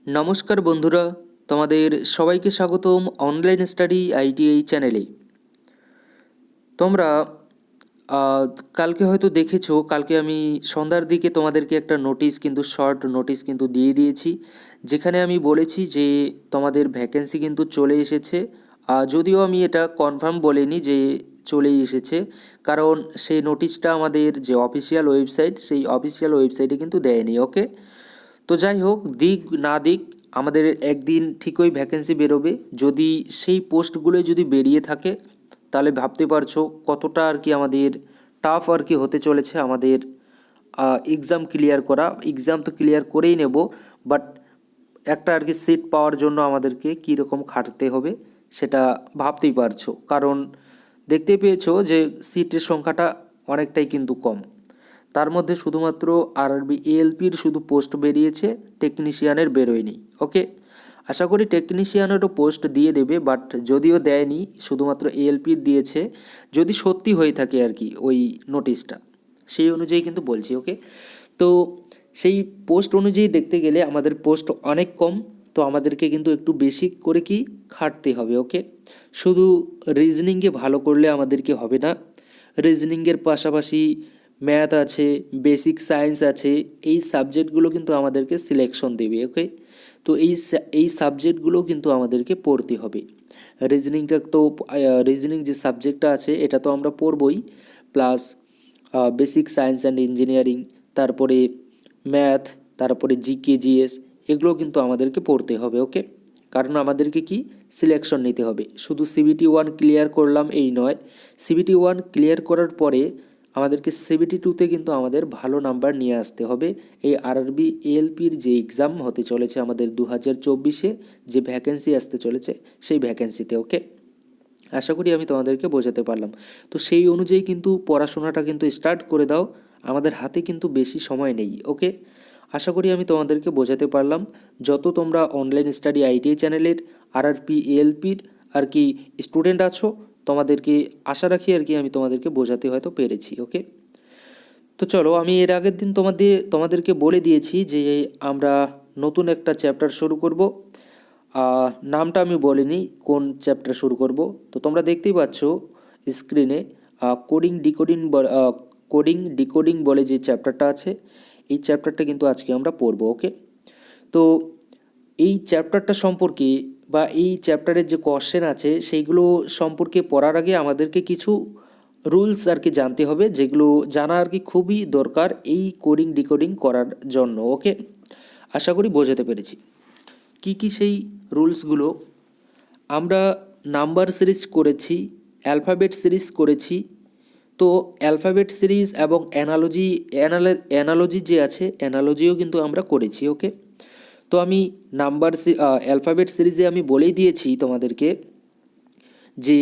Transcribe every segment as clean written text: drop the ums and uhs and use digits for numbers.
নমস্কার বন্ধুরা, তোমাদের সবাইকে স্বাগতম অনলাইন স্টাডি আইটিআই চ্যানেলে। তোমরা কালকে হয়তো দেখেছো, কালকে আমি সন্ধ্যার দিকে তোমাদেরকে একটা নোটিশ কিন্তু শর্ট নোটিশ কিন্তু দিয়ে দিয়েছি, যেখানে আমি বলেছি যে তোমাদের ভ্যাকেন্সি কিন্তু চলে এসেছে। যদিও আমি এটা কনফার্ম বলিনি যে চলেই এসেছে, কারণ সেই নোটিশটা আমাদের যে অফিসিয়াল ওয়েবসাইট, সেই অফিসিয়াল ওয়েবসাইটে কিন্তু দেয়নি। ওকে, তো যাই হোক, দিক না দিক, আমাদের একদিন ঠিকই ভ্যাকেন্সি বেরোবে। যদি সেই পোস্টগুলো যদি বেরিয়ে থাকে, তাহলে ভাবতে পারছো কতটা আর কি আমাদের টাফ আর কি হতে চলেছে আমাদের এক্সাম ক্লিয়ার করা। এক্সাম তো ক্লিয়ার করেই নেব, বাট একটা আর কি সিট পাওয়ার জন্য আমাদেরকে কীরকম খাটতে হবে সেটা ভাবতেই পারছো। কারণ দেখতেই পেয়েছো যে সিটের সংখ্যাটা অনেকটাই কিন্তু কম। তার মধ্যে শুধুমাত্র আরআরবি এএলপির শুধু পোস্ট বেরিয়েছে, টেকনিশিয়ানের বেরোয়নি। ওকে, আশা করি টেকনিশিয়ানেরও পোস্ট দিয়ে দেবে, বাট যদিও দেয়নি, শুধুমাত্র এএলপির দিয়েছে। যদি সত্যি হয়ে থাকে আর কি ওই নোটিশটা, সেই অনুযায়ী কিন্তু বলছি। ওকে, তো সেই পোস্ট অনুযায়ী দেখতে গেলে আমাদের পোস্ট অনেক কম, তো আমাদেরকে কিন্তু একটু বেশি করে কি খাটতে হবে। ওকে, শুধু রিজনিংয়ে ভালো করলে আমাদেরকে হবে না। রিজনিংয়ের পাশাপাশি ম্যাথ আছে, বেসিক সায়েন্স আছে, এই সাবজেক্টগুলো কিন্তু আমাদেরকে সিলেকশন দেবে। ওকে, তো এই সাবজেক্টগুলো কিন্তু আমাদেরকে পড়তে হবে। রিজনিংটা তো রিজনিং যে সাবজেক্টটা আছে এটা তো আমরা পড়বই, plus basic science and engineering, তারপরে ম্যাথ, তারপরে জিকে জিএস, এগুলো কিন্তু আমাদেরকে পড়তে হবে। ওকে, কারণ আমাদেরকে কি সিলেকশন নিতে হবে। শুধু সিবিটি ওয়ান ক্লিয়ার করলাম এই নয়, সিবিটি ওয়ান ক্লিয়ার করার পরে আমাদেরকে সিবিটি টুতে কিন্তু আমাদের ভালো নাম্বার নিয়ে আসতে হবে। এই আরআরবি এএলপির যে এক্সাম হতে চলেছে আমাদের 2024-এ, যে ভ্যাকেন্সি আসতে চলেছে সেই ভ্যাকেন্সিতে। ওকে, আশা করি আমি তোমাদেরকে বোঝাতে পারলাম। তো সেই অনুযায়ী কিন্তু পড়াশোনাটা কিন্তু স্টার্ট করে দাও, আমাদের হাতে কিন্তু বেশি সময় নেই। ওকে, আশা করি আমি তোমাদেরকে বোঝাতে পারলাম। যত তোমরা অনলাইন স্টাডি আইটিআই চ্যানেলের আরআরপি এএলপির আর কি স্টুডেন্ট আছো, তোমাদেরকে আশা রাখি আর কি আমি তোমাদেরকে বোঝাতে হয়তো পেরেছি। ওকে, তো চলো, আমি এর আগের দিন তোমাদেরকে বলে দিয়েছি যে আমরা নতুন একটা চ্যাপ্টার শুরু করব। নামটা আমি বলিনি কোন চ্যাপ্টার শুরু করব, তো তোমরা দেখতেই পাচ্ছ স্ক্রিনে কোডিং ডিকোডিং বলে যে চ্যাপ্টারটা আছে, এই চ্যাপ্টারটা কিন্তু আজকে আমরা পড়ব। ওকে, তো এই চ্যাপ্টারটা সম্পর্কে বা এই চ্যাপ্টারের যে কোশ্চেন আছে সেইগুলো সম্পর্কে পড়ার আগে আমাদেরকে কিছু রুলস আর কি জানতে হবে, যেগুলো জানা আর কি খুবই দরকার এই কোডিং ডিকোডিং করার জন্য। ওকে, আশা করি বোঝাতে পেরেছি। কি কি সেই রুলসগুলো? আমরা নাম্বার সিরিজ করেছি, অ্যালফাবেট সিরিজ করেছি, তো অ্যালফাবেট সিরিজ এবং অ্যানালজি যে আছে, অ্যানালজিও কিন্তু আমরা করেছি। ওকে, তো আমি অ্যালফাবেট সিরিজে আমি বলেই দিয়েছি তোমাদেরকে যে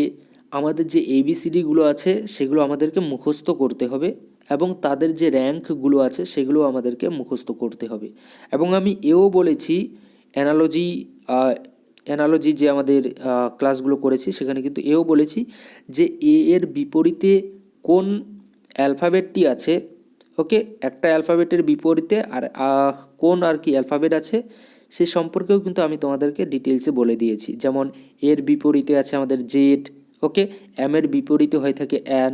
আমাদের যে এবিসিডিগুলো আছে সেগুলো আমাদেরকে মুখস্থ করতে হবে, এবং তাদের যে র্যাঙ্কগুলো আছে সেগুলো আমাদেরকে মুখস্থ করতে হবে। এবং আমি এও বলেছি অ্যানালজি অ্যানালজি যে আমাদের ক্লাসগুলো করেছি সেখানে কিন্তু এও বলেছি যে এ এর বিপরীতে কোন অ্যালফাবেটটি আছে। ওকে, একটা অ্যালফাবেটের বিপরীতে আর কোন আর কি অ্যালফাবেট আছে সে সম্পর্কেও কিন্তু আমি তোমাদেরকে ডিটেলসে বলে দিয়েছি। যেমন এর বিপরীতে আছে আমাদের জেড। ওকে, এর বিপরীতে হয়ে থাকে অ্যান।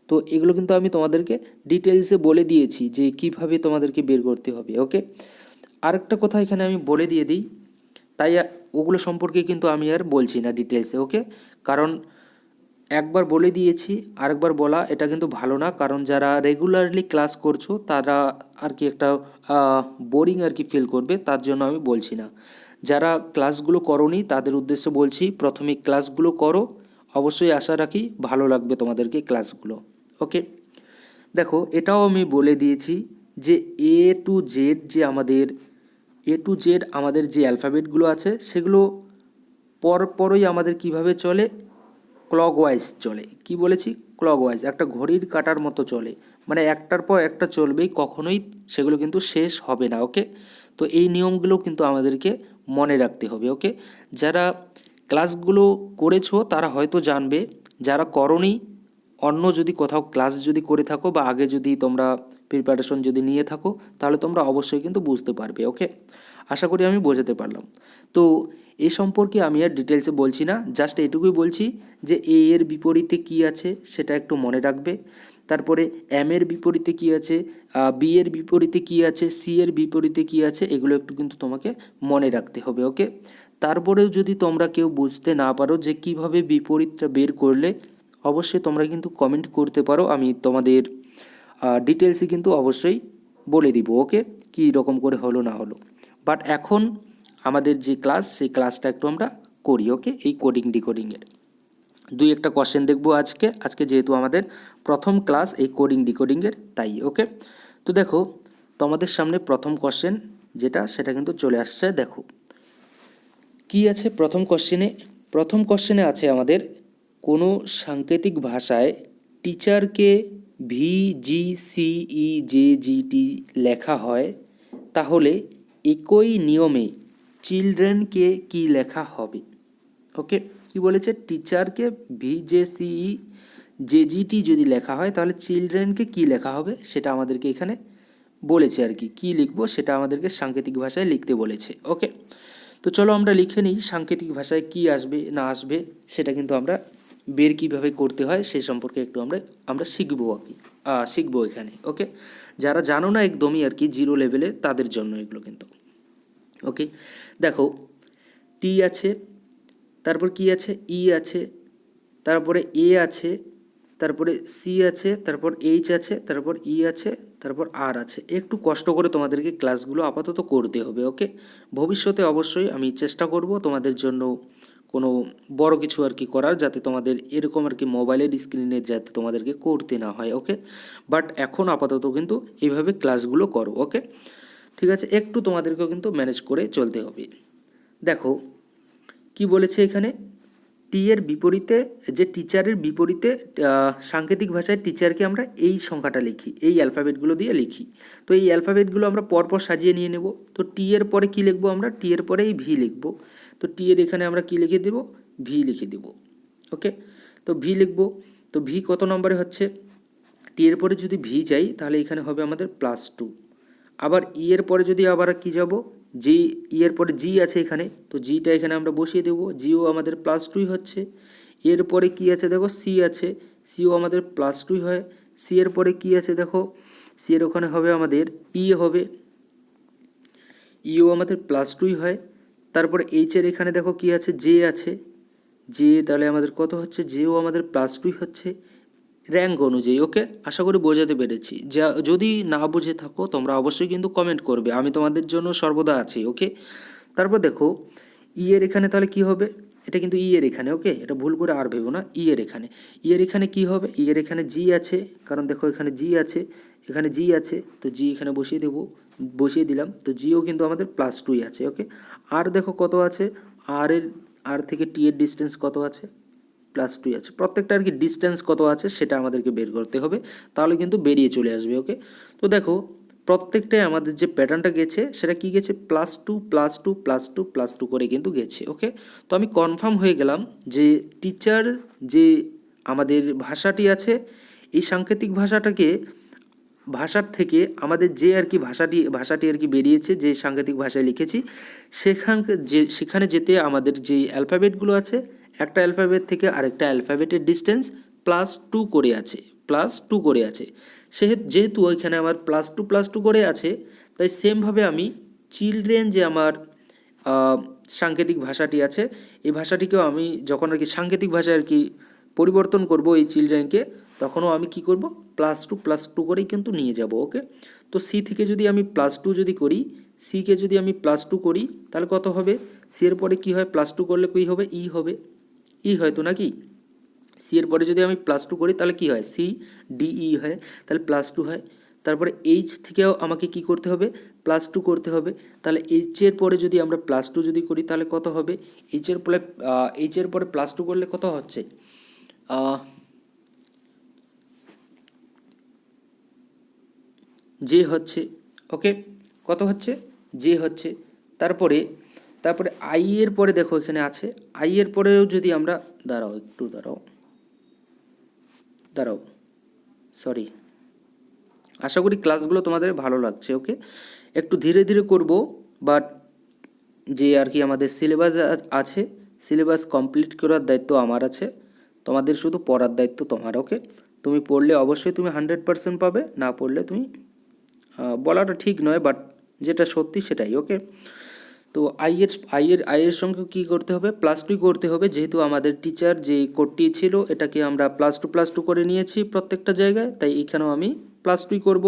তো এগুলো কিন্তু আমি তোমাদেরকে ডিটেলসে বলে দিয়েছি যে কিভাবে তোমাদেরকে বের করতে হবে। ওকে, আরেকটা কথা এখানে আমি বলে দিয়ে দিই, তাই ওগুলো সম্পর্কে কিন্তু আমি আর বলছি না ডিটেলসে। ওকে, কারণ একবার বলে দিয়েছি, আরেকবার বলা এটা কিন্তু ভালো না। কারণ যারা রেগুলারলি ক্লাস করছো তারা আর কি একটা বোরিং আর কি ফিল করবে, তার জন্য আমি বলছি না। যারা ক্লাসগুলো করোনি তাদের উদ্দেশ্যে বলছি, প্রথমে ক্লাসগুলো করো, অবশ্যই আশা রাখি ভালো লাগবে তোমাদেরকে ক্লাসগুলো। ওকে, দেখো এটাও আমি বলে দিয়েছি যে এ টু জেড আমাদের যে অ্যালফাবেটগুলো আছে সেগুলো পরপরই আমাদের কিভাবে চলে, ক্লকওয়াইজ চলে। কি বলেছি? ক্লকওয়াইজ, একটা ঘড়ির কাঁটার মতো চলে, মানে একটার পর একটা চলবেই, কখনোই সেগুলো কিন্তু শেষ হবে না। ওকে, তো এই নিয়মগুলো কিন্তু আমাদেরকে মনে রাখতে হবে। ওকে, যারা ক্লাসগুলো করেছো তারা হয়তো জানবে, যারা করনি, অন্য যদি কোথাও ক্লাস যদি করে থাকো বা আগে যদি তোমরা প্রিপারেশন যদি নিয়ে থাকো তাহলে তোমরা অবশ্যই কিন্তু বুঝতে পারবে। ওকে, আশা করি আমি বোঝাতে পারলাম। তো এই সম্পর্কে আমি আর ডিটেলসে বলছি না, জাস্ট এটুকুই বলছি যে এ এর বিপরীতে কি আছে সেটা একটু মনে রাখবে। তারপরে এম এর বিপরীতে কি আছে, বি এর বিপরীতে কি আছে, সি এর বিপরীতে কি আছে, এগুলো একটু কিন্তু তোমাকে মনে রাখতে হবে। ওকে, তারপরেও যদি তোমরা কেউ বুঝতে না পারো যে কিভাবে বিপরীতটা বের করলে, অবশ্যই তোমরা কিন্তু কমেন্ট করতে পারো, আমি তোমাদের ডিটেলসে কিন্তু অবশ্যই বলে দিব। ওকে, কী রকম করে হলো না হলো। বাট এখন আমাদের যে ক্লাস, সেই ক্লাসটা একটু আমরা করি। ওকে, এই কোডিং ডিকোডিংয়ের দুই একটা কোশ্চেন দেখবো আজকে যেহেতু আমাদের প্রথম ক্লাস এই কোডিং ডিকোডিংয়ের, তাই। ওকে, তো দেখো তোমাদের সামনে প্রথম কোশ্চেন যেটা, সেটা কিন্তু চলে আসছে। দেখো কি আছে প্রথম কোশ্চেনে আছে আমাদের, কোনো সাংকেতিক ভাষায় টিচারকে VGCEJGT লেখা হয়, তাহলে একই নিয়মে চিলড্রেনকে কি লেখা হবে? ওকে, কি বলেছে, টিচারকে VJCEJGT যদি লেখা হয় তাহলে চিলড্রেনকে কি লেখা হবে সেটা আমাদেরকে এখানে বলেছে আর কি। কী লিখবো সেটা আমাদেরকে সাংকেতিক ভাষায় লিখতে বলেছে। ওকে, তো চলো আমরা লিখে নিই সাংকেতিক ভাষায় কি আসবে না আসবে, সেটা কিন্তু আমরা বের কীভাবে করতে হয় সে সম্পর্কে একটু আমরা শিখবো আর কি, শিখবো এখানে। ওকে, যারা জানো না একদমই আর কি, জিরো লেভেলে, তাদের জন্য এগুলো কিন্তু। ওকে, দেখো টি আছে, তারপর কি আছে, ই আছে, তারপরে এ আছে, তারপরে সি আছে, তারপর এইচ আছে, তারপর ই আছে, তারপর আর আছে। একটু কষ্ট করে তোমাদেরকে ক্লাসগুলো আপাতত করতে হবে। ওকে, ভবিষ্যতে অবশ্যই আমি চেষ্টা করব তোমাদের জন্য কোনো বড় কিছু আর কি করার, যাতে তোমাদের এরকম আর কি মোবাইলের স্ক্রিনে যাতে তোমাদেরকে করতে না হয়। ওকে, বাট এখন আপাতত কিন্তু এইভাবে ক্লাসগুলো করো। ওকে, ঠিক আছে, একটু তোমাদেরকেও কিন্তু ম্যানেজ করে চলতে হবে। দেখো কি বলেছে এখানে, টি এর বিপরীতে, যে টিচারের বিপরীতে সাংকেতিক ভাষায় টিচারকে আমরা এই সংখ্যাটা লিখি, এই অ্যালফাবেটগুলো দিয়ে লিখি। তো এই অ্যালফাবেটগুলো আমরা পরপর সাজিয়ে নিয়ে নেব। তো টি এর পরে কি লিখবো আমরা, টি এর পরে এই ভি লিখবো। তো টি এর এখানে আমরা কি লিখে দেব, ভি লিখে দেব। ওকে, তো ভি লিখবো। তো ভি কত নম্বরে হচ্ছে, টি এর পরে যদি ভি যাই তাহলে এখানে হবে আমাদের +2। আবার ই এর পরে যদি আবার কি যাব, জি, ই এর পরে জি আছে এখানে, তো জিটা এখানে আমরা বসিয়ে দেবো, জিও আমাদের +2 হচ্ছে। এর পরে কি আছে দেখো, সি আছে, সিও আমাদের +2 হয়। সি এর পরে কি আছে দেখো, সি এর ওখানে হবে আমাদের ই হবে, ইও আমাদের +2 হয়। তারপরে এইচ এর এখানে দেখো কি আছে, জে আছে, জে তাহলে আমাদের কত হচ্ছে, জেও আমাদের +2 হচ্ছে র্যাঙ্ক অনুযায়ী। ওকে, আশা করি বোঝাতে পেরেছি। যদি না বুঝে থাকো তোমরা অবশ্যই কিন্তু কমেন্ট করবে, আমি তোমাদের জন্য সর্বদা আছি। ওকে, তারপর দেখো ই এর এখানে তাহলে কি হবে, এটা কিন্তু ই এর এখানে। ওকে, এটা ভুল করে আর ভেবো না, ই এর এখানে, ই এর এখানে কি হবে, ই এর এখানে জি আছে, কারণ দেখো এখানে জি আছে, এখানে জি আছে, তো জি এখানে বসিয়ে দেবো, বসিয়ে দিলাম। তো জিও কিন্তু আমাদের +2 আছে। ওকে, আর দেখো কত আছে, আর থেকে টি এর ডিস্টেন্স কত আছে, +2 আছে। প্রত্যেকটা আর কি ডিস্টেন্স কত আছে সেটা আমাদেরকে বের করতে হবে, তাহলে কিন্তু বেরিয়ে চলে আসবে। ওকে, তো দেখো প্রত্যেকটাই আমাদের যে প্যাটার্নটা গেছে সেটা কি গেছে, +2 +2 +2 +2 করে কিন্তু গেছে। ওকে, তো আমি কনফার্ম হয়ে গেলাম যে টিচার যে আমাদের ভাষাটি আছে, এই সাংকেতিক ভাষার থেকে আমাদের যে আর কি ভাষাটি আর কি বেরিয়েছে, যে সাংকেতিক ভাষায় লিখেছি, সেখানে যেতে আমাদের যে অ্যালফাবেটগুলো আছে, একটা অ্যালফাবেট থেকে আরেকটা অ্যালফাবেটের ডিস্টেন্স +2 করে আছে, +2 করে আছে। যেহেতু ওইখানে আমার +2 করে আছে, তাই সেমভাবে আমি চিলড্রেন যে আমার সাংকেতিক ভাষাটি আছে, এই ভাষাটিকেও আমি যখন আর কি সাংকেতিক ভাষায় আর কি পরিবর্তন করব এই চিলড্রেনকে, তখনও আমি কি করব, +2 করেই কিন্তু নিয়ে যাব। ওকে, তো সি থেকে যদি আমি +2 যদি করি, সিকে যদি আমি +2 করি তাহলে কত হবে, সি এর পরে কি হয়, +2 করলে কী হবে, ই হবে, ই হয় তো নাকি। সি এর পরে যদি আমি +2 করি তাহলে কি হয়, সি ডিই হয়, তাহলে +2 হয়। তারপরে এইচ থেকেও আমাকে কি করতে হবে, +2 করতে হবে। তাহলে এইচের পরে যদি আমরা +2 যদি করি তাহলে কত হবে, এইচের পরে +2 করলে কত হচ্ছে, যে হচ্ছে। ওকে, কত হচ্ছে, যে হচ্ছে। তারপরে আই এর পরে দেখো এখানে আছে, আই এর পরেও যদি আমরা, দাঁড়াও সরি, আশা করি ক্লাসগুলো তোমাদের ভালো লাগছে। ওকে, একটু ধীরে ধীরে করব, বাট যে আর কি আমাদের সিলেবাস আছে, সিলেবাস কমপ্লিট করার দায়িত্ব আমার আছে, তোমাদের শুধু পড়ার দায়িত্ব তোমার। ওকে, তুমি পড়লে অবশ্যই তুমি 100% পাবে, না পড়লে তুমি বলাটা ঠিক নয়, বাট যেটা সত্যি সেটাই। ওকে, তো আইয়ের সঙ্গে কী করতে হবে, +2 করতে হবে, যেহেতু আমাদের টিচার যে কোডটি ছিল এটাকে আমরা +2 করে নিয়েছি প্রত্যেকটা জায়গায়, তাই এখানেও আমি +2 করব।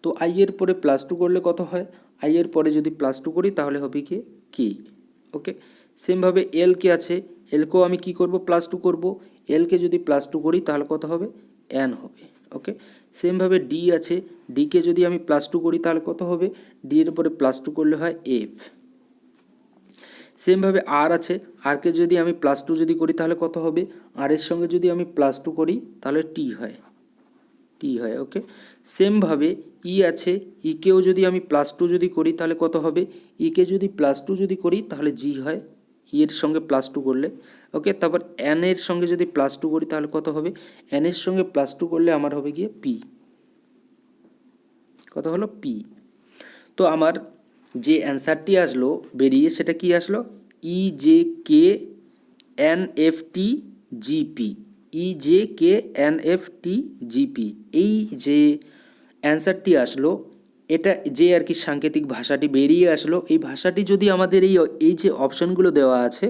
তো আইয়ের পরে +2 করলে কত হয়, আইয়ের পরে যদি +2 করি তাহলে হবে কি কি। ওকে, সেমভাবে এল কে আছে, এলকেও আমি কি করব, +2 করব। এলকে যদি +2 করি তাহলে কত হবে, এন হবে। ওকে, সেমভাবে ডি আছে, ডিকে যদি আমি +2 করি তাহলে কত হবে, ডি এর পরে +2 করলে হয় এফ। সেমভাবে আর আছে, আরকে যদি আমি +2 যদি করি তাহলে কত হবে, আর এর সঙ্গে যদি আমি +2 করি তাহলে টি হয়, টি হয়। ওকে, সেমভাবে ই আছে, ইকেও যদি আমি +2 যদি করি তাহলে কত হবে, ইকে যদি +2 যদি করি তাহলে জি হয়, ই এর সঙ্গে +2 করলে। ওকে, তারপর এন এর সঙ্গে যদি +2 করি তাহলে কত হবে, এন এর সঙ্গে +2 করলে আমার হবে গিয়ে পি, কত হলো পি। তো আমার যে অ্যান্সারটি আসলো বেরিয়ে সেটা কি আসলো, ই J K N F T GP, ই J K N F T GP, এই যে অ্যান্সারটি আসলো, এটা যে আর কি সাংকেতিক ভাষাটি বেরিয়ে আসলো, এই ভাষাটি যদি আমাদের এই যে অপশানগুলো দেওয়া আছে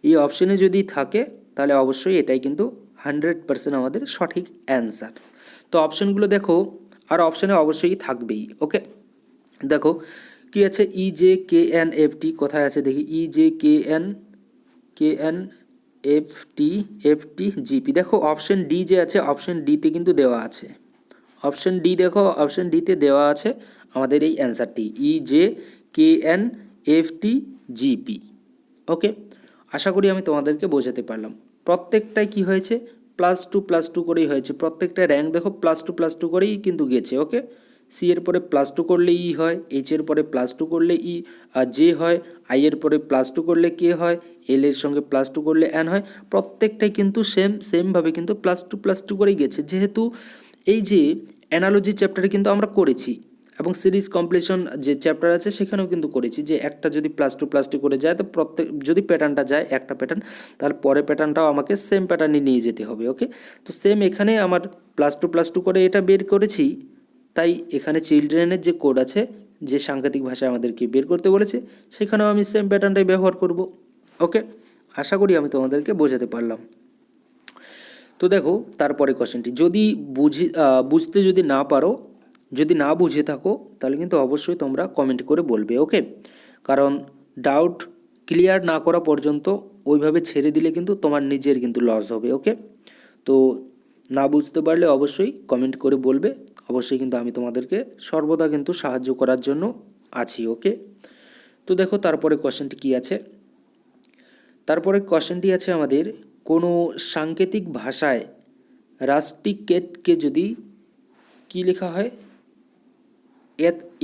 এই অপশানে যদি থাকে তাহলে অবশ্যই এটাই কিন্তু 100% আমাদের সঠিক অ্যান্সার। তো অপশানগুলো দেখো, আর অপশানে অবশ্যই থাকবেই। ওকে, দেখো কি আছে, ই জে কে এন এফ টি কোথায় আছে দেখি, ই J K N F T GP, দেখো অপশন ডি যে আছে, অপশন ডিতে কিন্তু দেওয়া আছে, অপশন ডি দেখো, অপশন ডিতে দেওয়া আছে আমাদের এই অ্যান্সারটি, E J K N F T GP. Okay, আশা করি আমি তোমাদেরকে বোঝাতে পারলাম। প্রত্যেকটাই কি হয়েছে, +2 করেই হয়েছে, প্রত্যেকটা র্যাঙ্ক দেখো +2 করেই কিন্তু গেছে। ওকে, সি এর পরে +2 করলে ই হয়, এইচ এর পরে +2 করলে ই জে হয়, আই এর পরে +2 করলে কে হয়, এল এর সঙ্গে +2 করলে এন হয়, প্রত্যেকটাই কিন্তু সেমভাবে কিন্তু +2 করেই গেছে। যেহেতু এই যে অ্যানালজি চ্যাপ্টারে কিন্তু আমরা করেছি, এবং সিরিজ কমপ্লিশন যে চ্যাপ্টার আছে সেখানেও কিন্তু করেছি যে একটা যদি +2 করে যায় তো প্রত্যেক যদি প্যাটার্নটা যায় একটা প্যাটার্ন, তাহলে পরের প্যাটার্নটাও আমাকে সেম প্যাটার্নে নিয়ে যেতে হবে। ওকে, তো সেম এখানে আমার +2 করে এটা বের করেছি, তাই এখানে চিলড্রেনের যে কোড আছে, যে সাংকেতিক ভাষায় আমাদেরকে বের করতে বলেছে, সেখানেও আমি সেম প্যাটার্নটাই ব্যবহার করব। ওকে, আশা করি আমি তোমাদেরকে বোঝাতে পারলাম। তো দেখো তারপরে কোশ্চেনটি, যদি বুঝতে যদি না পারো, যদি না বুঝে থাকো তাহলে কিন্তু অবশ্যই তোমরা কমেন্ট করে বলবে। ওকে, কারণ ডাউট ক্লিয়ার না করা পর্যন্ত ওইভাবে ছেড়ে দিলে কিন্তু তোমার নিজের কিন্তু লস হবে। ওকে, তো না বুঝতে পারলে অবশ্যই কমেন্ট করে বলবে, অবশ্যই কিন্তু আমি তোমাদেরকে সর্বদা কিন্তু সাহায্য করার জন্য আছি। ওকে, তো দেখো তারপরে কোশ্চেনটি কী আছে, তারপরে কোশ্চেনটি আছে আমাদের, কোনো সাংকেতিক ভাষায় রাস্টিকেটকে যদি কি লেখা হয়,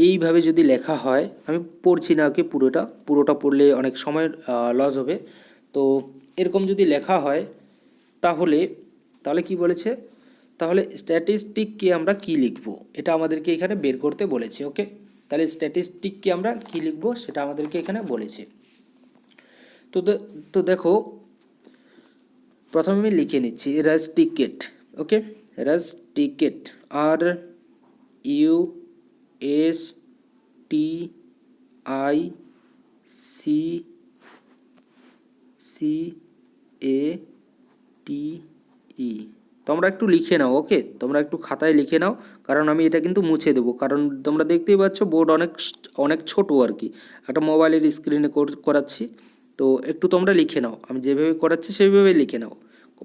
এইভাবে যদি লেখা হয়, আমি পড়ছি না ওকে, পুরোটা পড়লে অনেক সময় লস হবে। তো এরকম যদি লেখা হয় তাহলে তাহলে কি বলেছে, তাহলে স্ট্যাটিস্টিককে আমরা কি লিখব, এটা আমাদেরকে এখানে বের করতে বলেছে। ওকে, তাহলে স্ট্যাটিস্টিককে আমরা কি লিখব সেটা আমাদেরকে এখানে বলেছে। তো তো দেখো প্রথমে আমি লিখে নিচ্ছি rusticate. Okay, rusticate, R U S T I C C A T E, তোমরা একটু লিখে নাও। ওকে, তোমরা একটু খাতায় লিখে নাও, কারণ আমি এটা কিন্তু মুছে দেবো, কারণ তোমরা দেখতেই পাচ্ছ বোর্ড অনেক অনেক ছোটো আর কি, একটা মোবাইলের স্ক্রিনে করাচ্ছি। তো একটু তোমরা লিখে নাও, আমি যেভাবে করাচ্ছি সেইভাবে লিখে নাও,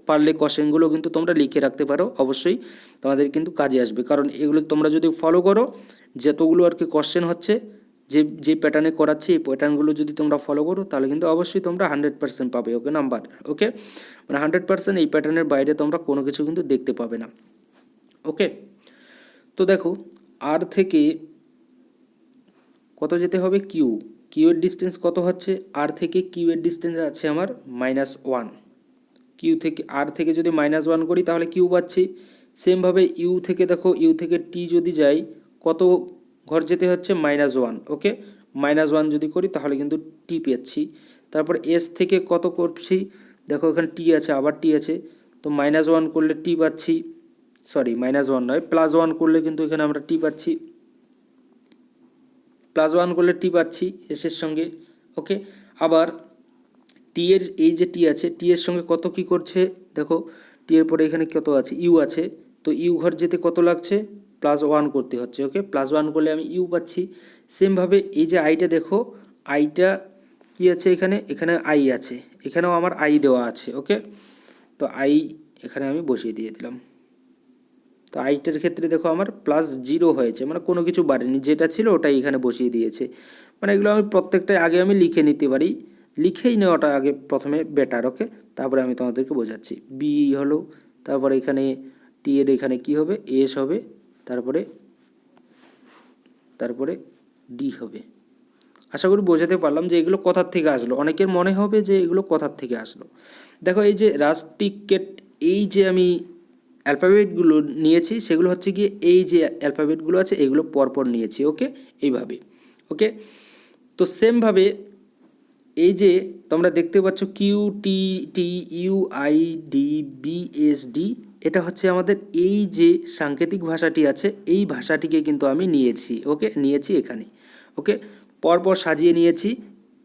পারলে কোশ্চেনগুলো কিন্তু তোমরা লিখে রাখতে পারো, অবশ্যই তোমাদের কিন্তু কাজে আসবে। কারণ এগুলো তোমরা যদি ফলো করো, যতগুলো আর কি কোশ্চেন হচ্ছে, যে প্যাটার্নে করাচ্ছি এই প্যাটার্নগুলো যদি তোমরা ফলো করো তাহলে কিন্তু অবশ্যই তোমরা 100% পাবে। ওকে, নাম্বার। ওকে, মানে 100% এই প্যাটার্নের বাইরে তোমরা কোনো কিছু কিন্তু দেখতে পাবে না। ওকে, তো দেখো আর থেকে কত যেতে হবে, কিউ এর ডিস্টেন্স কত হচ্ছে, আর থেকে কিউ এর ডিস্টেন্স আছে আমার -1, কিউ থেকে আর থেকে যদি -1 করি তাহলে কিউ পাচ্ছি। সেমভাবে ইউ থেকে দেখো, ইউ থেকে টি যদি যাই কত ঘর যেতে হচ্ছে -1, ওকে। -1 যদি করি তাহলে কিন্তু টি পেয়েছি। তারপর এস থেকে কত করছি, দেখো এখানে টি আছে, আবার টি আছে, তো -1 করলে টি পাচ্ছি, সরি -1 নয়, +1 করলে কিন্তু এখানে আমরা টি পাচ্ছি, +1 করলে টি পাচ্ছি এসের সঙ্গে, ওকে। আবার টি এর এই যে টি আছে, টি এর সঙ্গে কত কি করছে, দেখো টি এর পরে এখানে কত আছে, ইউ আছে, তো ইউ ঘর যেতে কত লাগছে, +1 করতে হচ্ছে, ওকে। +1 করলে আমি ইউ পাচ্ছি। সেমভাবে এই যে আইটা দেখো, আইটা কি আছে এখানে, এখানে আই আছে, এখানেও আমার আই দেওয়া আছে, ওকে। তো আই এখানে আমি বসিয়ে দিয়ে দিলাম। তো আইটার ক্ষেত্রে দেখো আমার +0 হয়েছে, মানে কোনো কিছু বাড়েনি, যেটা ছিল ওটাই এখানে বসিয়ে দিয়েছে। মানে এগুলো আমি প্রত্যেকটাই আগে আমি লিখে নিতে পারি, লিখেই নেওয়াটা আগে প্রথমে বেটার, ওকে। তারপরে আমি তোমাদেরকে বোঝাচ্ছি। বি হলো, তারপরে এখানে টি এর এখানে কি হবে, এস হবে, তারপরে তারপরে ডি হবে। আশা করি বোঝাতে পারলাম যে এগুলো কোথার থেকে আসলো। অনেকের মনে হবে যে এগুলো কোথার থেকে আসলো। দেখো এই যে রাস্টিকেট, এই যে আমি অ্যালফাবেটগুলো নিয়েছি সেগুলো হচ্ছে গিয়ে এই যে অ্যালফাবেটগুলো আছে এগুলো পরপর নিয়েছি, ওকে, এইভাবে, ওকে। তো সেমভাবে এই যে তোমরা দেখতে পাচ্ছ Q T T U I D B S D, এটা হচ্ছে আমাদের এই যে সাংকেতিক ভাষাটি আছে এই ভাষাটিকে কিন্তু আমি নিয়েছি, ওকে, নিয়েছি এখানে, ওকে। পরপর সাজিয়ে নিয়েছি,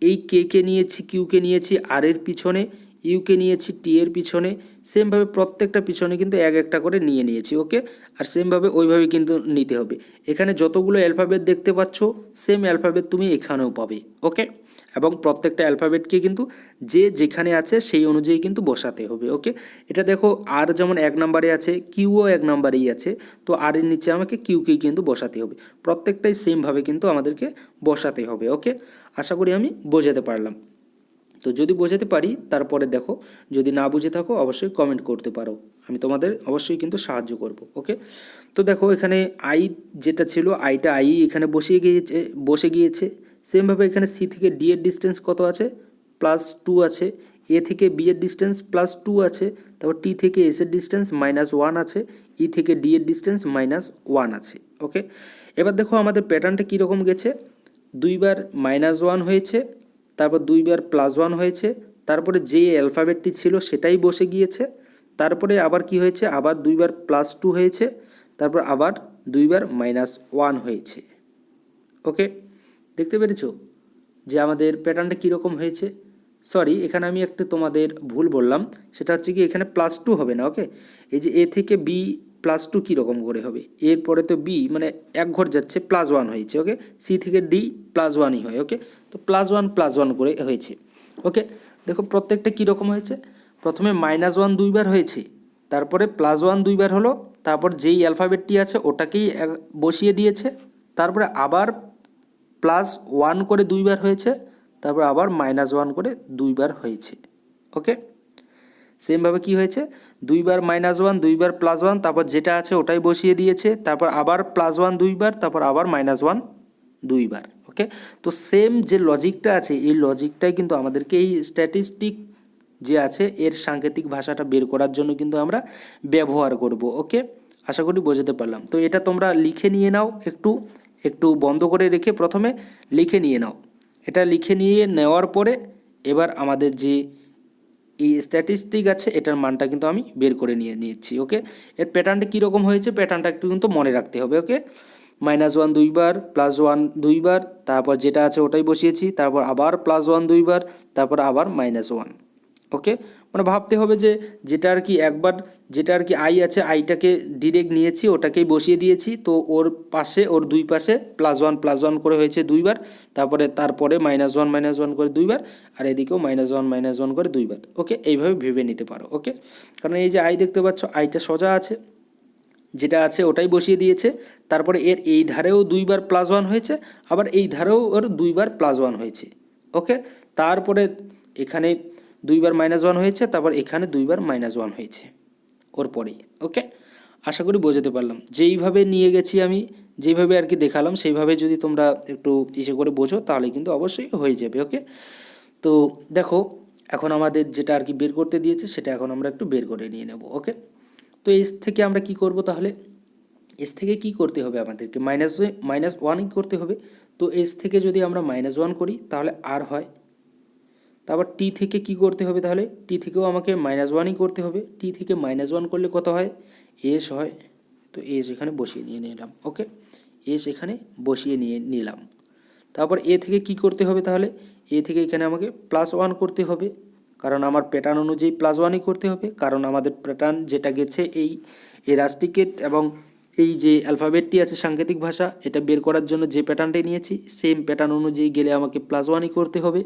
এই কে কে নিয়েছি, কিউকে নিয়েছি আর এর পিছনে, ইউকে নিয়েছি টি এর পিছনে, সেমভাবে প্রত্যেকটা পিছনে কিন্তু এক একটা করে নিয়ে নিয়েছি, ওকে। আর সেমভাবে ওইভাবে কিন্তু নিতে হবে। এখানে যতগুলো অ্যালফাবেট দেখতে পাচ্ছ সেম অ্যালফাবেট তুমি এখানেও পাবে, ওকে। এবং প্রত্যেকটা অ্যালফাবেটকে কিন্তু যে যেখানে আছে সেই অনুযায়ী কিন্তু বসাতে হবে, ওকে। এটা দেখো আর যেমন 1 নম্বরে আছে, কিউও 1 নম্বরেই আছে, তো আর এর নিচে আমাকে কিউকেই কিন্তু বসাতে হবে। প্রত্যেকটাই সেমভাবে কিন্তু আমাদেরকে বসাতে হবে, ওকে। আশা করি আমি বোঝাতে পারলাম। তো যদি বোঝাতে পারি তারপরে দেখো, যদি না বুঝে থাকো অবশ্যই কমেন্ট করতে পারো, আমি তোমাদের অবশ্যই কিন্তু সাহায্য করব, ওকে। তো দেখো এখানে আই যেটা ছিল, আইটা আই এখানে বসে গিয়েছে। সেমভাবে এখানে সি থেকে ডি এর ডিস্টেন্স কত আছে, +2 আছে। এ থেকে বি এর ডিস্টেন্স +2 আছে। তারপর টি থেকে এস এর ডিস্টেন্স -1 আছে। ই থেকে ডি এর ডিস্টেন্স -1 আছে, ওকে। এবার দেখো আমাদের প্যাটার্নটা কীরকম গেছে, দুইবার -1 হয়েছে, তারপর দুইবার +1 হয়েছে, তারপরে যে অ্যালফাবেটটি ছিল সেটাই বসে গিয়েছে, তারপরে আবার কি হয়েছে, আবার দুইবার +2 হয়েছে, তারপর আবার দুইবার -1 হয়েছে, ওকে। দেখতে পেরেছো যে আমাদের প্যাটার্নটা কীরকম হয়েছে। সরি, এখানে আমি একটু তোমাদের ভুল বললাম, সেটা হচ্ছে কি এখানে +2 হবে না, ওকে। এই যে এ থেকে বি +2 কীরকম করে হবে, এরপরে তো বি মানে এক ঘর যাচ্ছে, +1 হয়েছে, ওকে। সি থেকে ডি +1ই হয়, ওকে। তো +1 করে হয়েছে, ওকে। দেখো প্রত্যেকটা কীরকম হয়েছে, প্রথমে -1 দুইবার হয়েছে, তারপরে +1 দুইবার হলো, তারপর যেই অ্যালফাবেটটি আছে ওটাকেই বসিয়ে দিয়েছে, তারপরে আবার +1 করে দুইবার হয়েছে, তারপর আবার -1 করে দুইবার হয়েছে, ওকে। সেমভাবে কি হয়েছে, দুইবার -1 দুইবার +1, তারপর যেটা আছে ওটাই বসিয়ে দিয়েছে, তারপর আবার +1 দুইবার, তারপর আবার -1 দুইবার, ওকে। তো সেম যে লজিকটা আছে এই লজিকটাই কিন্তু আমাদেরকে এই স্ট্যাটিস্টিক যে আছে এর সাংকেতিক ভাষাটা বের করার জন্য কিন্তু আমরা ব্যবহার করব, ওকে। আশা করি বোঝাতে পারলাম। তো এটা তোমরা লিখে নিয়ে নাও, একটু একটু বন্ধ করে রেখে প্রথমে লিখে নিয়ে নাও। এটা লিখে নিয়ে নেওয়ার পরে এবার আমাদের যে এই স্ট্যাটিস্টিক আছে এটার মানটা কিন্তু আমি বের করে নিয়েছি, ওকে। এর প্যাটার্নটা কীরকম হয়েছে প্যাটার্নটা একটু কিন্তু মনে রাখতে হবে, ওকে। -1 দুইবার, +1 দুইবার, তারপর যেটা আছে ওটাই বসিয়েছি, তারপর আবার +1 দুইবার, তারপর আবার -1, ওকে। মানে ভাবতে হবে যে যেটা আর কি একবার, যেটা আর কি আই আছে আইটাকে ডিরেক্ট নিয়েছি ওটাকেই বসিয়ে দিয়েছি, তো ওর পাশে ওর দুই পাশে +1 করে হয়েছে দুইবার, তারপরে -1 করে দুইবার, আর এদিকেও -1 করে দুইবার, ওকে। এইভাবে ভেবে নিতে পারো, ওকে। কারণ এই যে আই দেখতে পাচ্ছ আইটা সোজা আছে, যেটা আছে ওটাই বসিয়ে দিয়েছে, তারপরে এর এই ধারেও দুইবার +1 হয়েছে, আবার এই ধারেও ওর দুইবার +1 হয়েছে, ওকে। তারপরে এখানে দুইবার -1 হয়েছে, তারপর এখানে দুইবার -1 হয়েছে ওর পরেই, ওকে। আশা করি বোঝাতে পারলাম, যেইভাবে নিয়ে গেছি আমি, যেইভাবে আর কি দেখালাম সেইভাবে যদি তোমরা একটু ইসে করে বোঝো তাহলে কিন্তু অবশ্যই হয়ে যাবে, ওকে। তো দেখো এখন আমাদের যেটা আর কি বের করতে দিয়েছে সেটা এখন আমরা একটু বের করে নিয়ে নেব, ওকে। তো এর থেকে আমরা কি করব তাহলে, এস থেকে কি করতে হবে আমাদেরকে -1ই করতে হবে। তো এস থেকে যদি আমরা -1 করি তাহলে আর হয়। তারপর টি থেকে কি করতে হবে, তাহলে টি থেকেও আমাকে -1ই করতে হবে। টি থেকে -1 করলে কত হয়, এস হয়। তো এস এখানে বসিয়ে নিয়ে নিলাম। ওকে, এস এখানে বসিয়ে নিয়ে নিলাম। তারপর এ থেকে কি করতে হবে, তাহলে এ থেকে এখানে আমাকে +1 করতে হবে, কারণ আমার প্যাটার্ন অনুযায়ী +1ই করতে হবে, কারণ আমাদের প্যাটার্ন যেটা গেছে এই রাস্টিকেট এবং এই যে অ্যালফাবেটটি আছে সাংকেতিক ভাষা, এটা বের করার জন্য যে প্যাটার্নটাই নিয়েছি সেম প্যাটার্ন অনুযায়ী গেলে আমাকে +1ই করতে হবে।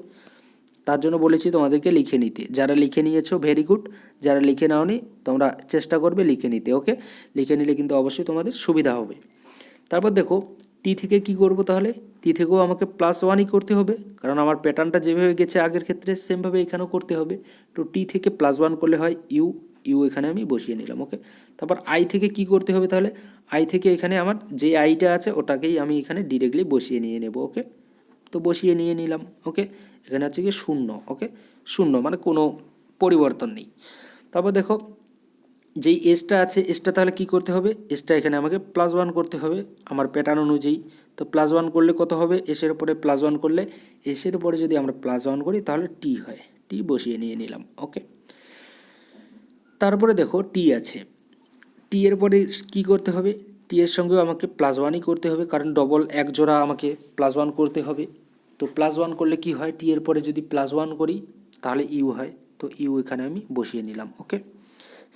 তার জন্য বলেছি তোমাদেরকে লিখে নিতে। যারা লিখে নিয়েছো ভেরি গুড, যারা লিখে নাওনি তোমরা চেষ্টা করবে লিখে নিতে। ওকে, লিখে নিলে কিন্তু অবশ্যই তোমাদের সুবিধা হবে। তারপর দেখো টি থেকে কি করব, তাহলে টি থেকেও আমাকে +1ই করতে হবে, কারণ আমার প্যাটার্নটা যেভাবে গেছে আগের ক্ষেত্রে সেমভাবে এখানেও করতে হবে। তো টি থেকে +1 করলে হয় ইউ, ইউ এখানে আমি বসিয়ে নিলাম। ওকে, তারপর আই থেকে কি করতে হবে, তাহলে আই থেকে এখানে আমার যে আইটা আছে ওটাকেই আমি এখানে ডিরেক্টলি বসিয়ে নিয়ে নেব। ওকে, তো বসিয়ে নিয়ে নিলাম। ওকে, এখানে হচ্ছে কি 0। ওকে, 0 মানে কোনো পরিবর্তন নেই। তারপর দেখো যেই এসটা আছে, এসটা তাহলে কি করতে হবে, এসটা এখানে আমাকে +1 করতে হবে আমার প্যাটার্ন অনুযায়ী। তো +1 করলে কত হবে, এসের উপরে +1 করলে, এসের উপরে যদি আমরা +1 করি তাহলে টি হয়, টি বসিয়ে নিয়ে নিলাম। ওকে, তারপরে দেখো টি আছে, টি এর পরে কী করতে হবে, টি এর সঙ্গেও আমাকে +1ই করতে হবে, কারণ ডবল এক জোড়া আমাকে +1 করতে হবে। তো +1 করলে কি হয়, টি এর পরে যদি +1 করি তাহলে ইউ হয়। তো ইউ এখানে আমি বসিয়ে নিলাম। ওকে,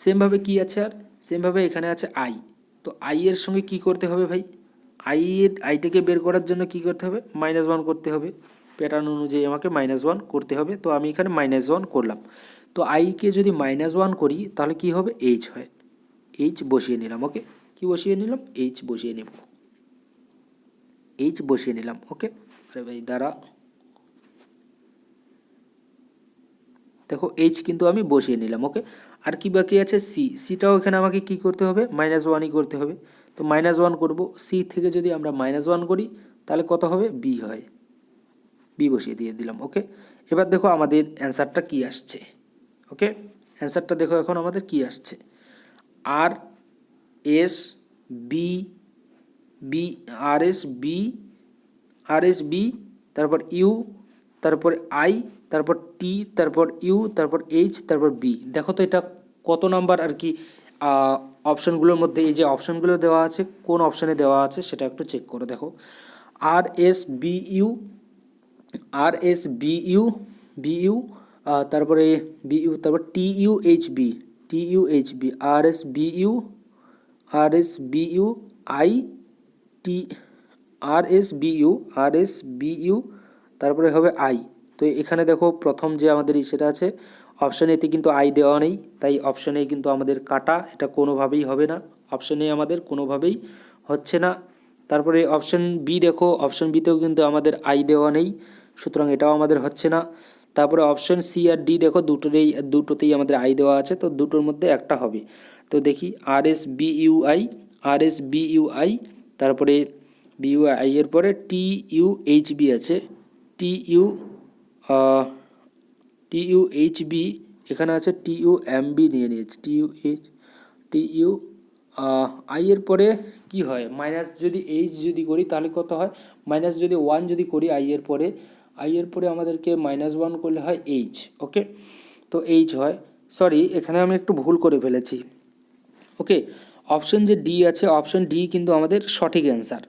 সেমভাবে কি আছে, আর সেমভাবে এখানে আছে আই। তো আই এর সঙ্গে কি করতে হবে ভাই, আইটাকে বের করার জন্য কি করতে হবে, -1 করতে হবে। প্যাটার্ন অনুযায়ী আমাকে -1 করতে হবে। তো আমি এখানে -1 করলাম। তো আইকে যদি -1 করি তাহলে কি হবে, এইচ হয়, এইচ বসিয়ে নিলাম। ওকে, কি বসিয়ে নিলাম, এইচ বসিয়ে নেব, এইচ বসিয়ে নিলাম। ওকে, আরে ভাই দাঁড়া, দেখো এইচ কিন্তু আমি বসিয়ে নিলাম। ওকে, আর কি বাকি আছে, সি, সিটাও এখানে আমাকে কি করতে হবে, -1ই করতে হবে। তো -1 করব, সি থেকে যদি আমরা -1 করি তাহলে কত হবে, বি হয়, বি বসিয়ে দিয়ে দিলাম। ওকে, এবার দেখো আমাদের অ্যান্সারটা কি আসছে। ওকে, অ্যান্সারটা দেখো এখন আমাদের কি আসছে, আর S B, B R S B, R S B, তারপর ইউ, তারপর আই, তারপর টি, তারপর ইউ, তারপর এইচ, তারপর বি। দেখো তো এটা কত নাম্বার আর কি অপশনগুলোর মধ্যে, এই যে অপশনগুলো দেওয়া আছে কোন অপশানে দেওয়া আছে সেটা একটু চেক করো। দেখো R S B U, R S B U, B U, তারপরে বি ইউ, তারপর T U H B, T U H B, R S B U, R S B U, I T, R S B U, R S B U, তারপরে হবে I. তো এখানে দেখো প্রথম যে আমাদের সেটা আছে অপশান এতে কিন্তু আই দেওয়া নেই, তাই অপশান এ কিন্তু আমাদের কাটা, এটা কোনোভাবেই হবে না, অপশান এ আমাদের কোনোভাবেই হচ্ছে না। তারপরে অপশান বি দেখো, অপশান বিতেও কিন্তু আমাদের আই দেওয়া নেই, সুতরাং এটাও আমাদের হচ্ছে না। তারপরে অপশান সি আর ডি দেখো দুটোতেই আমাদের আই দেওয়া আছে, তো দুটোর মধ্যে একটা হবে। তো দেখি R S B U I, R S B U I, তারপরে বি ইউ আই এর পরে টি ইউ এইচ বি আছে, T U, T U H B, এখানে আছে টি ইউ এম বি নিয়ে নিয়েছি, T U H, T U I এর পরে কি হয়, মাইনাস যদি এইচ যদি করি তাহলে কত হয়, মাইনাস যদি 1 যদি করি আই এর পরে, আই এর পরে আমাদেরকে -1 করলে হয় এইচ। ওকে, তো এইচ হয়, সরি এখানে আমি একটু ভুল করে ফেলেছি। ওকে, অপশন যে ডি আছে, অপশন ডি কিন্তু আমাদের সঠিক অ্যান্সার,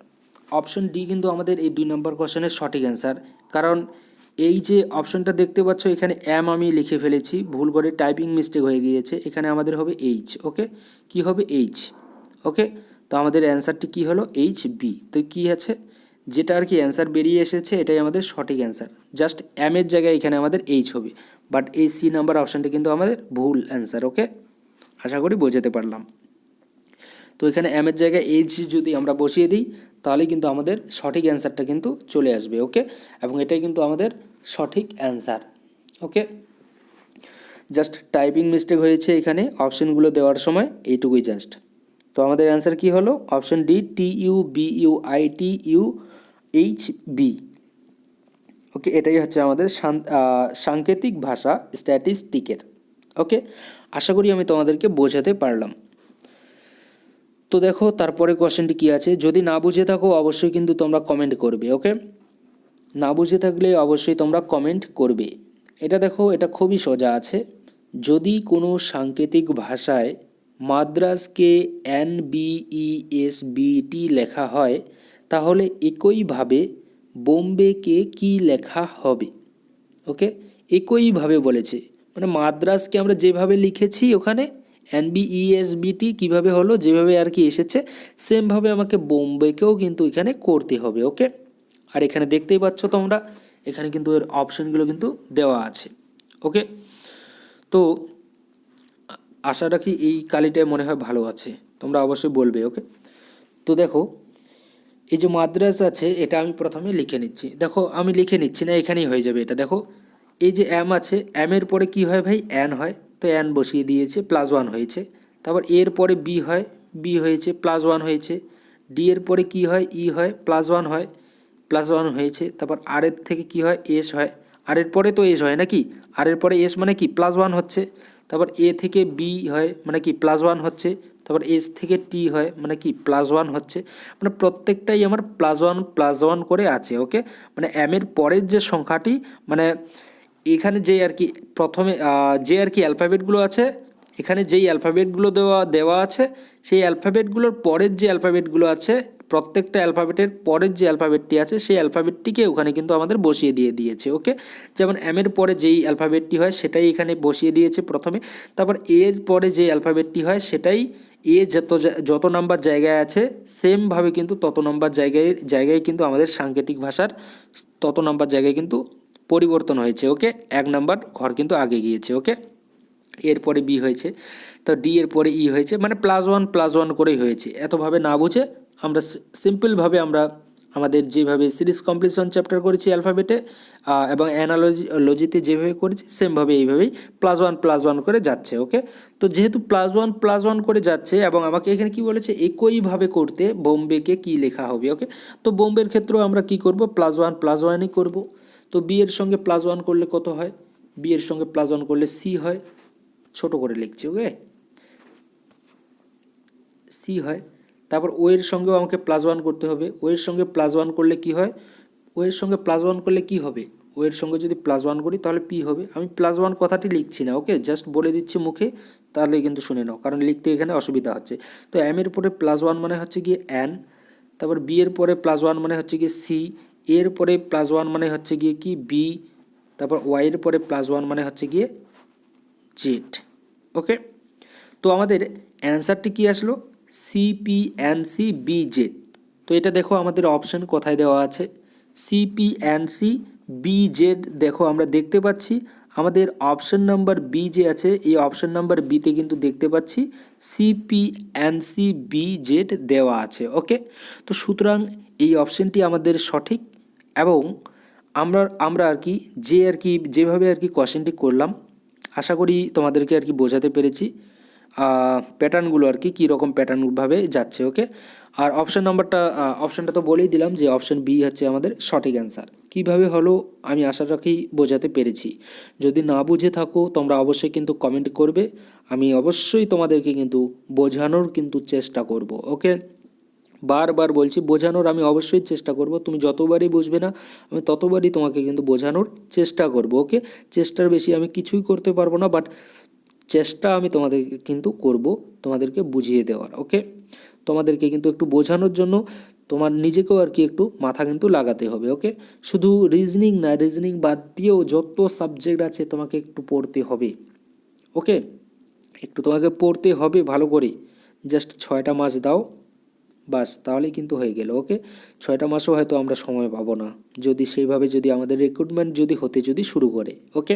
অপশন ডি কিন্তু আমাদের এই 2 নম্বর কোশ্চেনের সঠিক অ্যান্সার। কারণ এই যে অপশনটা দেখতে পাচ্ছ এখানে এম আমি লিখে ফেলেছি, ভুল করে টাইপিং মিস্টেক হয়ে গিয়েছে, এখানে আমাদের হবে এইচ। ওকে, কি হবে, এইচ। ওকে, তো আমাদের অ্যান্সারটি কি হলো, এইচ বি। তো কি আছে, যেটা আর কি অ্যান্সার বেরিয়ে এসেছে এটাই আমাদের সঠিক অ্যান্সার, জাস্ট এম এর জায়গায় এখানে আমাদের এইচ হবে, বাট এই সি নাম্বার অপশানটা কিন্তু আমাদের ভুল অ্যান্সার। ওকে, আশা করি বোঝাতে পারলাম। তো এখানে এম এর জায়গায় এইচ যদি আমরা বসিয়ে দিই তাহলে কিন্তু আমাদের সঠিক অ্যান্সারটা কিন্তু চলে আসবে। ওকে, এবং এটাই কিন্তু আমাদের সঠিক অ্যান্সার। ওকে, জাস্ট টাইপিং মিস্টেক হয়েছে এখানে অপশনগুলো দেওয়ার সময়, এইটুকুই জাস্ট। তো আমাদের অ্যান্সার কি হলো, option D, T U B U I T U H B. Okay, এটাই হচ্ছে আমাদের সাংকেতিক ভাষা স্ট্যাটিস্টিকের। ওকে, আশা করি আমি তোমাদেরকে বোঝাতে পারলাম। তো দেখো তারপরে কোশ্চেনটি কী আছে, যদি না বুঝে থাকো অবশ্যই কিন্তু তোমরা কমেন্ট করবে। ওকে, না বুঝে থাকলে অবশ্যই তোমরা কমেন্ট করবে। এটা দেখো, এটা খুবই সোজা আছে। যদি কোনো সাংকেতিক ভাষায় মাদ্রাজকে NBESBT লেখা হয়, তাহলে একইভাবে বোম্বেকে কি লেখা হবে? ওকে, একইভাবে বলেছে, মানে মাদ্রাজকে আমরা যেভাবে লিখেছি ওখানে NBESBT কীভাবে হলো, যেভাবে আর কি এসেছে সেমভাবে আমাকে বোম্বেকেও কিন্তু এখানে করতে হবে। ওকে, আর এখানে দেখতেই পাচ্ছ তোমরা, এখানে কিন্তু এর অপশনগুলো কিন্তু দেওয়া আছে। ওকে, তো আশা রাখি এই কালিটা মনে হয় ভালো আছে, তোমরা অবশ্যই বলবে। ওকে, তো দেখো এই যে মাদ্রাজ আছে এটা আমি প্রথমে লিখে নিচ্ছি। দেখো আমি লিখে নিচ্ছি না, এখানেই হয়ে যাবে এটা। দেখো এই যে এম আছে, এর পরে কি হয় ভাই, এন হয়, তো এন বসিয়ে দিয়েছে, +1 হয়েছে। তারপর এর পরে বি হয়, বি হয়েছে, +1 হয়েছে। ডি এর পরে কি হয়, ই হয়, +1 হয়, +1 হয়েছে। তারপর আর এর থেকে কি হয়, এস হয়, আর এর পরে তো এস হয় নাকি, আর এর পরে এস মানে কি +1 হচ্ছে। তারপর এ থেকে বি হয় মানে কি +1 হচ্ছে। তারপর এস থেকে টি হয় মানে কি +1 হচ্ছে। মানে প্রত্যেকটাই আমার +1 করে আছে। ওকে, মানে এম এর পরের যে সংখ্যাটি, মানে এখানে যে আর কি প্রথমে যে আর কি অ্যালফাবেটগুলো আছে, এখানে যেই অ্যালফাবেটগুলো দেওয়া আছে, সেই অ্যালফাবেটগুলোর পরের যে অ্যালফাবেটগুলো আছে, প্রত্যেকটা অ্যালফাবেটের পরের যে অ্যালফাবেটটি আছে সেই অ্যালফাবেটটিকে ওখানে কিন্তু আমাদের বসিয়ে দিয়েছে। ওকে, যেমন এম এর পরে যেই অ্যালফাবেটটি হয় সেটাই এখানে বসিয়ে দিয়েছে প্রথমে। তারপর এর পরে যে অ্যালফাবেটটি হয় সেটাই এ যত নাম্বার জায়গায় আছে সেমভাবে কিন্তু তত নাম্বার জায়গায় কিন্তু আমাদের সাংকেতিক ভাষার তত নাম্বার জায়গায় কিন্তু পরিবর্তন হয়েছে। ওকে, 1 নাম্বার ঘর কিন্তু আগে গিয়েছে। ওকে, এরপরে বি হয়েছে, তো ডি এর পরে ই হয়েছে, মানে +1 করেই হয়েছে। এতভাবে না বুঝে আমরা সিম্পলভাবে আমরা আমাদের যেভাবে সিরিজ কমপ্লিশন চ্যাপ্টার করেছি অ্যালফাবেটে এবং অ্যানালজিতে যেভাবে করেছি সেমভাবে এইভাবেই +1 করে যাচ্ছে। ওকে, তো যেহেতু +1 করে যাচ্ছে এবং আমাকে এখানে কি বলেছে, একইভাবে করতে বোম্বেকে কি লেখা হবে। ওকে, তো বোম্বের ক্ষেত্রেও আমরা কি করব, +1 করব। তো বি এর সঙ্গে +1 করলে কত হয়, বি এর সঙ্গে +1 করলে সি হয়, ছোট করে লিখছি। ওকে, সি হয়। তারপর ও এর সঙ্গেও আমাকে +1 করতে হবে, ও এর সঙ্গে +1 করলে কি হয়, ও এর সঙ্গে +1 করলে কি হবে, ও এর সঙ্গে যদি +1 করি তাহলে পি হবে। আমি +1 কথাটি লিখছি না, ওকে, জাস্ট বলে দিচ্ছি মুখে, তাহলে কিন্তু শুনে নাও, কারণ লিখতে এখানে অসুবিধা হচ্ছে। তো এম এর পরে +1 মানে হচ্ছে গিয়ে এন, তারপর বি এর পরে +1 মানে হচ্ছে গিয়ে সি, এর পরে +1 মানে হচ্ছে গিয়ে কি বি, তারপর ওয়াই এর পরে +1 মানে হচ্ছে গিয়ে জেড। ওকে, তো আমাদের অ্যান্সারটি কি আসলো, CPNCBZ। তো এটা দেখো আমাদের অপশন কোথায় দেওয়া আছে, CPNCBZ। দেখো আমরা দেখতে পাচ্ছি আমাদের অপশন নাম্বার বি যে আছে, এই অপশন নাম্বার বিতে কিন্তু দেখতে পাচ্ছি CPNCBZ দেওয়া আছে। ওকে, তো সুতরাং এই অপশনটি আমাদের সঠিক। এবং আমরা আর কি যেভাবে আর কি কোশ্চেনটি করলাম, আশা করি তোমাদেরকে আর কি বোঝাতে পেরেছি প্যাটার্নগুলো আর কি কীরকম প্যাটার্নভাবে যাচ্ছে। ওকে, আর অপশানটা তো বলেই দিলাম যে অপশান বি হচ্ছে আমাদের সঠিক অ্যান্সার। কীভাবে হলো আমি আশা রাখি বোঝাতে পেরেছি। যদি না বুঝে থাকো তোমরা অবশ্যই কিন্তু কমেন্ট করবে, আমি অবশ্যই তোমাদেরকে কিন্তু বোঝানোর কিন্তু চেষ্টা করব। ওকে, বারবার বলছি, বোঝানোর আমি অবশ্যই চেষ্টা করব। তুমি যতবারই বুঝবে না আমি ততবারই তোমাকে কিন্তু বোঝানোর চেষ্টা করব। ওকে, চেষ্টার বেশি আমি কিছুই করতে পারবো না, বাট চেষ্টা আমি তোমাদেরকে কিন্তু করব তোমাদেরকে বুঝিয়ে দেওয়ার। ওকে, তোমাদেরকে কিন্তু একটু বোঝানোর জন্য তোমার নিজেকেও আর কি একটু মাথা কিন্তু লাগাতে হবে। ওকে, শুধু রিজনিং না, রিজনিং বাদ দিয়েও যত সাবজেক্ট আছে তোমাকে একটু পড়তে হবে। ওকে, একটু তোমাকে পড়তে হবে ভালো করে, জাস্ট 6টা মাস দাও বাস, তাহলেই কিন্তু হয়ে গেল। ওকে, 6টা মাসও হয়তো আমরা সময় পাবো না, যদি সেইভাবে যদি আমাদের রিক্রুটমেন্ট যদি শুরু করে। ওকে,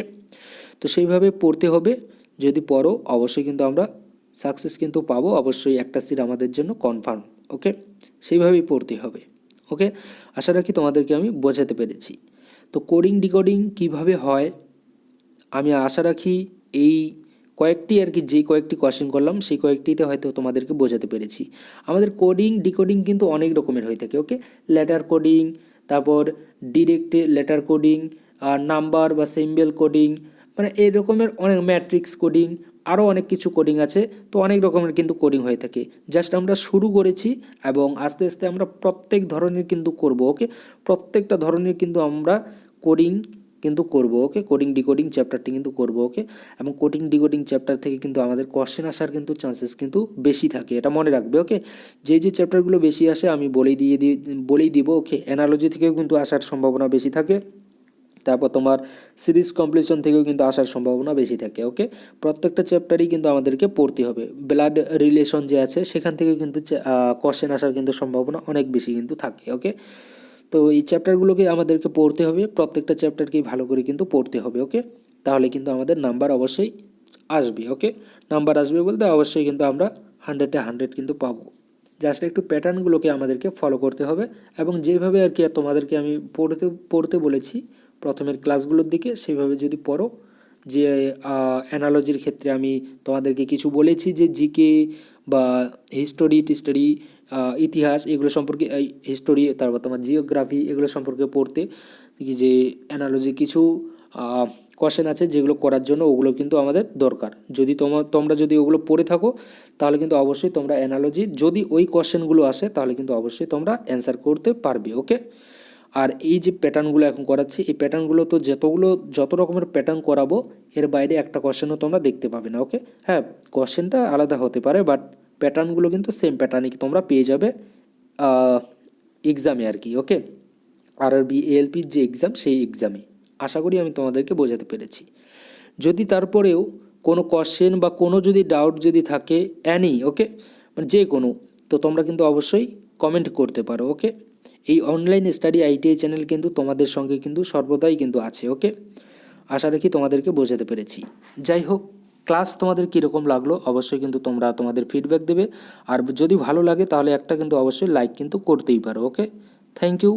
তো সেইভাবে পড়তে হবে, যদি পড়ো অবশ্যই কিন্তু আমরা সাকসেস কিন্তু পাবো, অবশ্যই একটা সিট আমাদের জন্য কনফার্ম। ওকে, সেইভাবেই পড়তে হবে। ওকে, আশা রাখি তোমাদেরকে আমি বোঝাতে পেরেছি। তো কোডিং ডিকোডিং কিভাবে হয় আমি আশা রাখি এই কয়েকটি আর কি যে কয়েকটি কোয়েশ্চেন করলাম সেই কয়েকটিতে হয়তো তোমাদেরকে বোঝাতে পেরেছি। আমাদের কোডিং ডিকোডিং কিন্তু অনেক রকমের হয়ে থাকে। ওকে, লেটার কোডিং, তারপর ডিরেক্ট লেটার কোডিং, আর নাম্বার বা সিম্বল কোডিং, মানে এই রকমের অনেক ম্যাট্রিক্স কোডিং, আরও অনেক কিছু কোডিং আছে, তো অনেক রকমের কিন্তু কোডিং হয়ে থাকে। জাস্ট আমরা শুরু করেছি এবং আস্তে আস্তে আমরা প্রত্যেক ধরনের কিন্তু করব। ওকে, প্রত্যেকটা ধরনের কিন্তু আমরা কোডিং কিন্তু করব। ওকে, কোডিং ডিকোডিং চ্যাপ্টারটি কিন্তু করব। ওকে, এবং কোডিং ডিকোডিং চ্যাপ্টার থেকে কিন্তু আমাদের কোশ্চেন আসার কিন্তু চান্সেস কিন্তু বেশি থাকে, এটা মনে রাখবে। ওকে, যে চ্যাপ্টারগুলো বেশি আসে আমি বলেই দিব। ওকে, অ্যানালজি থেকেও কিন্তু আসার সম্ভাবনা বেশি থাকে। তারপর তোমার সিরিজ কমপ্লিশন থেকেও কিন্তু আসার সম্ভাবনা বেশি থাকে। ওকে, প্রত্যেকটা চ্যাপ্টারই কিন্তু আমাদেরকে পড়তে হবে। ব্লাড রিলেশন যে আছে সেখান থেকে কিন্তু কোশ্চেন আসার কিন্তু সম্ভাবনা অনেক বেশি কিন্তু থাকে। ওকে, তো এই চ্যাপ্টারগুলোকে আমাদেরকে পড়তে হবে, প্রত্যেকটা চ্যাপ্টারকেই ভালো করে কিন্তু পড়তে হবে। ওকে, তাহলে কিন্তু আমাদের নাম্বার অবশ্যই আসবে। ওকে, নাম্বার আসবে বলতে অবশ্যই কিন্তু আমরা 100-এ 100 কিন্তু পাবো। জাস্ট একটু প্যাটার্নগুলোকে আমাদেরকে ফলো করতে হবে এবং যেভাবে আর কি তোমাদেরকে আমি পড়তে বলেছি প্রথমের ক্লাসগুলোর দিকে, সেভাবে যদি পড়ো। যে অ্যানালজির ক্ষেত্রে আমি তোমাদেরকে কিছু বলেছি যে জিকে বা টিস্টোরি, ইতিহাস এগুলো সম্পর্কে, হিস্টোরি, তারপর তোমার জিওগ্রাফি এগুলো সম্পর্কে পড়তে, যে অ্যানালজি কিছু কোশ্চেন আছে যেগুলো করার জন্য ওগুলো কিন্তু আমাদের দরকার। যদি তোমরা যদি ওগুলো পড়ে থাকো তাহলে কিন্তু অবশ্যই তোমরা অ্যানালজি যদি ওই কোশ্চেনগুলো আসে তাহলে কিন্তু অবশ্যই তোমরা অ্যান্সার করতে পারবে। ওকে, আর এই যে প্যাটার্নগুলো এখন করাচ্ছি, এই প্যাটার্নগুলো তো যত রকমের প্যাটার্ন করাবো এর বাইরে একটা কোশ্চেনও তোমরা দেখতে পাবে না। ওকে, হ্যাঁ, কোশ্চেনটা আলাদা হতে পারে বাট প্যাটার্নগুলো কিন্তু সেম প্যাটার্নই তোমরা পেয়ে যাবে এক্সামে আর কি। ওকে, আরআরবি এএলপির যে এক্সাম সেই এক্সামে আশা করি আমি তোমাদেরকে বোঝাতে পেরেছি। যদি তারপরেও কোনো কোশ্চেন বা কোনো যদি ডাউট যদি থাকে ওকে, মানে যে কোনো, তো তোমরা কিন্তু অবশ্যই কমেন্ট করতে পারো। ওকে, এই অনলাইন স্টাডি আইটিআই চ্যানেল কিন্তু তোমাদের সঙ্গে কিন্তু সর্বদাই কিন্তু আছে। ওকে, আশা রাখি তোমাদেরকে বোঝাতে পেরেছি। যাই হোক, ক্লাস তোমাদের কীরকম লাগলো অবশ্যই কিন্তু তোমরা তোমাদের ফিডব্যাক দেবে, আর যদি ভালো লাগে তাহলে একটা কিন্তু অবশ্যই লাইক কিন্তু করতেই পারো। ওকে, থ্যাংক ইউ,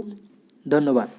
ধন্যবাদ।